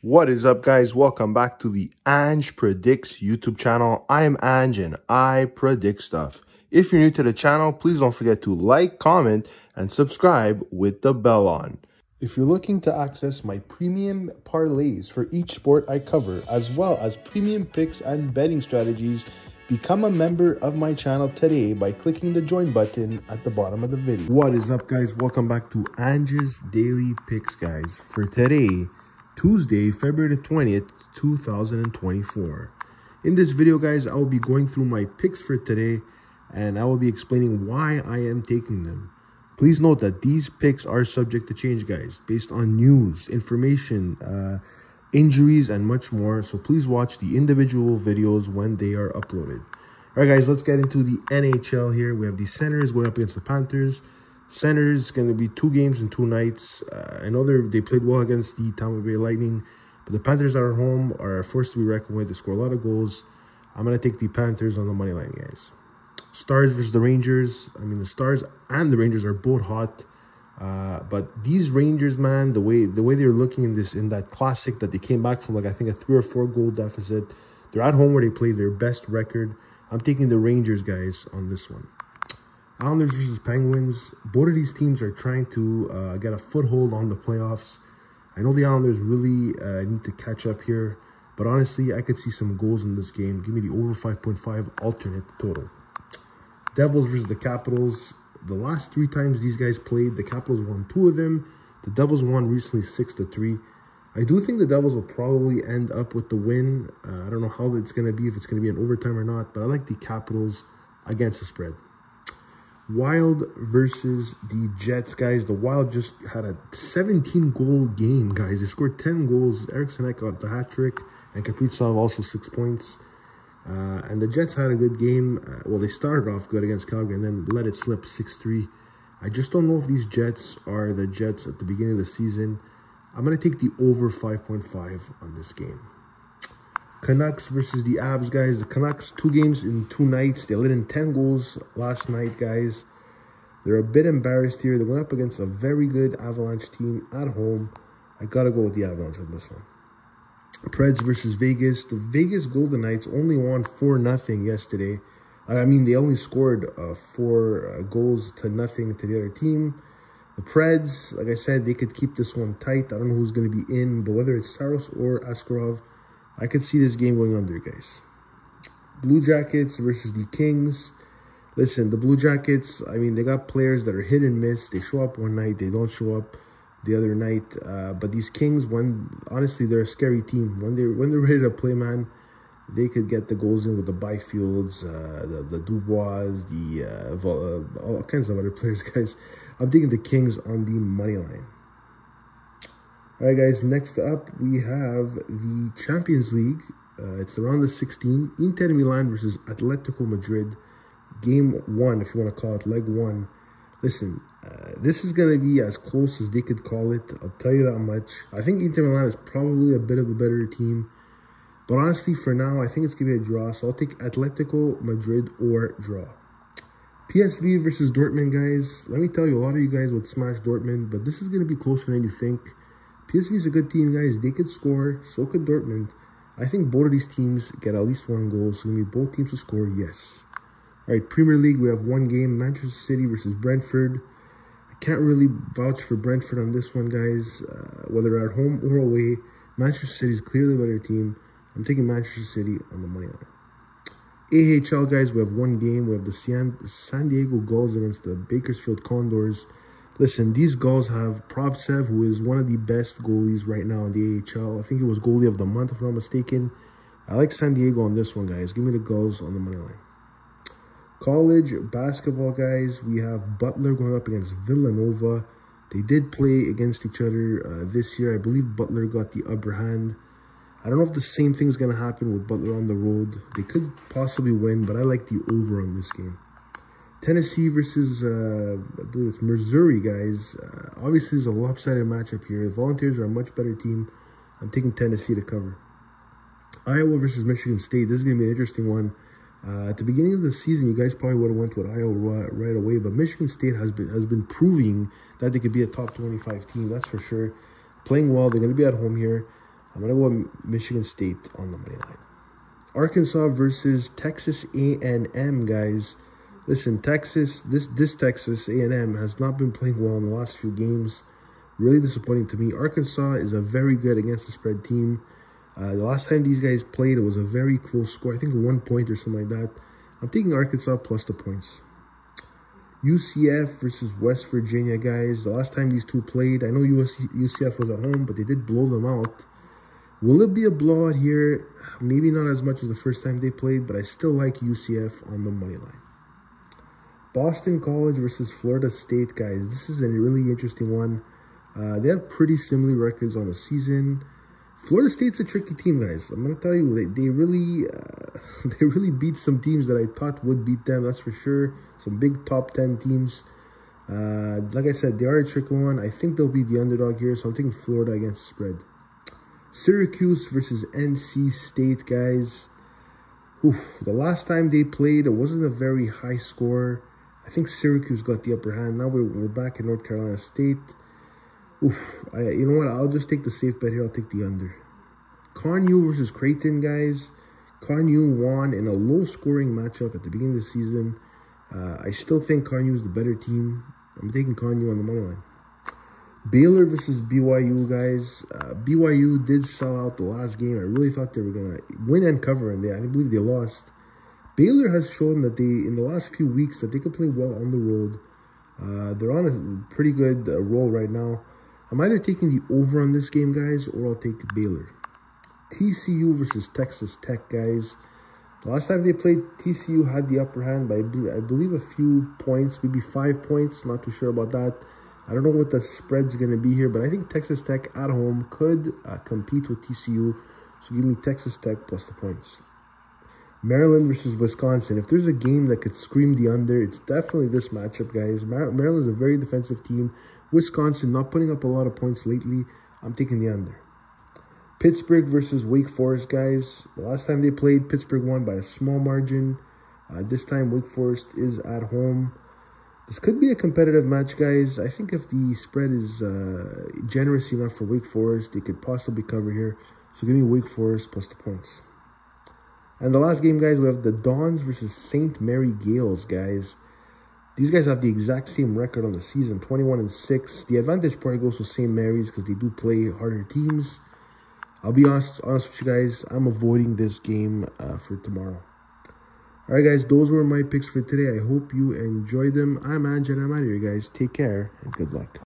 What is up, guys? Welcome back to the Ange Predicts YouTube channel. I am Ange and I predict stuff. If you're new to the channel, please don't forget to like, comment, and subscribe with the bell on. If you're looking to access my premium parlays for each sport I cover, as well as premium picks and betting strategies, become a member of my channel today by clicking the join button at the bottom of the video. What is up, guys? Welcome back to Ange's Daily Picks, guys. For today, Tuesday, February the 20th, 2024. In this video, guys, I will be going through my picks for today, and I will be explaining why I am taking them. Please note that these picks are subject to change, guys, based on news, information, injuries, and much more. So please watch the individual videos when they are uploaded. All right, guys, let's get into the NHL here. We have the Senators going up against the Panthers. Senators going to be 2 games in 2 nights. I know they played well against the Tampa Bay Lightning, but the Panthers that are home are a force to be reckoned with. They score a lot of goals. I'm going to take the Panthers on the money line, guys. Stars versus the Rangers. I mean, the Stars and the Rangers are both hot. But these Rangers, man, the way they're looking in that classic that they came back from, like, I think a 3 or 4 goal deficit. They're at home where they play their best record. I'm taking the Rangers, guys, on this one. Islanders versus Penguins. Both of these teams are trying to get a foothold on the playoffs. I know the Islanders really need to catch up here, but honestly, I could see some goals in this game. Give me the over 5.5 alternate total. Devils versus the Capitals. The last 3 times these guys played, the Capitals won 2 of them. The Devils won recently 6-3. I do think the Devils will probably end up with the win. I don't know how it's going to be, if it's going to be an overtime or not, but I like the Capitals against the spread. Wild versus the Jets, guys. The Wild just had a 17-goal game, guys. They scored 10 goals. Eriksson got the hat trick, and Kaprizov also 6 points. And the Jets had a good game. Well, they started off good against Calgary and then let it slip 6-3. I just don't know if these Jets are the Jets at the beginning of the season. I'm going to take the over 5.5 on this game. Canucks versus the Abs, guys. The Canucks, 2 games in 2 nights. They let in 10 goals last night, guys. They're a bit embarrassed here. They're going up against a very good Avalanche team at home. I got to go with the Avalanche on this one. Preds versus Vegas. The Vegas Golden Knights only won 4-0 yesterday. I mean, they only scored 4 goals to nothing to the other team. The Preds, like I said, they could keep this one tight. I don't know who's going to be in, but whether it's Saros or Askarov, I could see this game going under, guys. Blue Jackets versus the Kings. Listen, the Blue Jackets, I mean, they got players that are hit and miss. They show up one night, they don't show up the other night. But these Kings, honestly, they're a scary team. When they're ready to play, man, they could get the goals in with the Byfields, the Dubois, all kinds of other players, guys. I'm taking the Kings on the money line. All right, guys, next up, we have the Champions League. It's around the 16. Inter Milan versus Atletico Madrid. Game 1, if you want to call it, leg 1. Listen, this is going to be as close as they could call it. I'll tell you that much. I think Inter Milan is probably a bit of the better team. But honestly, for now, I think it's going to be a draw. So I'll take Atletico Madrid or draw. PSV versus Dortmund, guys. Let me tell you, a lot of you guys would smash Dortmund, but this is going to be closer than you think. PSV is a good team, guys. They could score. So could Dortmund. I think both of these teams get at least 1 goal. So maybe both teams will score, yes. All right, Premier League, we have 1 game. Manchester City versus Brentford. I can't really vouch for Brentford on this one, guys. Whether at home or away, Manchester City is clearly a better team. I'm taking Manchester City on the money line. AHL, guys, we have 1 game. We have the San Diego Gulls against the Bakersfield Condors. Listen, these Gulls have Provtsev, who is one of the best goalies right now in the AHL. I think he was goalie of the month, if I'm not mistaken. I like San Diego on this one, guys. Give me the Gulls on the money line. College basketball, guys. We have Butler going up against Villanova. They did play against each other this year. I believe Butler got the upper hand. I don't know if the same thing's going to happen with Butler on the road. They could possibly win, but I like the over on this game. Tennessee versus, I believe it's Missouri, guys. Obviously, there's a lopsided matchup here. The Volunteers are a much better team. I'm taking Tennessee to cover. Iowa versus Michigan State. This is going to be an interesting one. At the beginning of the season, you guys probably would have went with Iowa right away, but Michigan State has been proving that they could be a top 25 team. That's for sure. Playing well. They're going to be at home here. I'm going to go with Michigan State on the money line. Arkansas versus Texas A&M, guys. Listen, Texas, this Texas A&M has not been playing well in the last few games. Really disappointing to me. Arkansas is a very good against the spread team. The last time these guys played, it was a very close score. I think 1 point or something like that. I'm taking Arkansas plus the points. UCF versus West Virginia, guys. The last time these two played, I know UCF was at home, but they did blow them out. Will it be a blowout here? Maybe not as much as the first time they played, but I still like UCF on the money line. Boston College versus Florida State, guys. This is a really interesting one. They have pretty similar records on the season. Florida State's a tricky team, guys. I'm gonna tell you, they really beat some teams that I thought would beat them. That's for sure. Some big top 10 teams. Like I said, they are a tricky one. I think they'll be the underdog here, so I'm taking Florida against the spread. Syracuse versus NC State, guys. Oof, the last time they played, it wasn't a very high score. I think Syracuse got the upper hand. Now we're back in North Carolina State. Oof, you know what? I'll just take the safe bet here. I'll take the under. ConU versus Creighton, guys. ConU won in a low-scoring matchup at the beginning of the season. I still think ConU is the better team. I'm taking ConU on the money line. Baylor versus BYU, guys. BYU did sell out the last game. I really thought they were going to win and cover, and I believe they lost. Baylor has shown that in the last few weeks, that they can play well on the road. They're on a pretty good roll right now. I'm either taking the over on this game, guys, or I'll take Baylor. TCU versus Texas Tech, guys. The last time they played, TCU had the upper hand by, I believe, a few points, maybe 5 points. Not too sure about that. I don't know what the spread's going to be here, but I think Texas Tech at home could compete with TCU. So give me Texas Tech plus the points. Maryland versus Wisconsin. If there's a game that could scream the under, it's definitely this matchup, guys. Maryland's a very defensive team. Wisconsin not putting up a lot of points lately. I'm taking the under. Pittsburgh versus Wake Forest, guys. The last time they played, Pittsburgh won by a small margin. This time, Wake Forest is at home. This could be a competitive match, guys. I think if the spread is generous enough for Wake Forest, they could possibly cover here. So give me Wake Forest plus the points. And the last game, guys, we have the Dons versus St. Mary Gales, guys. These guys have the exact same record on the season, 21-6. The advantage probably goes to St. Mary's because they do play harder teams. I'll be honest with you guys, I'm avoiding this game for tomorrow. All right, guys, those were my picks for today. I hope you enjoyed them. I'm Ange, and I'm out of here, guys. Take care, and good luck.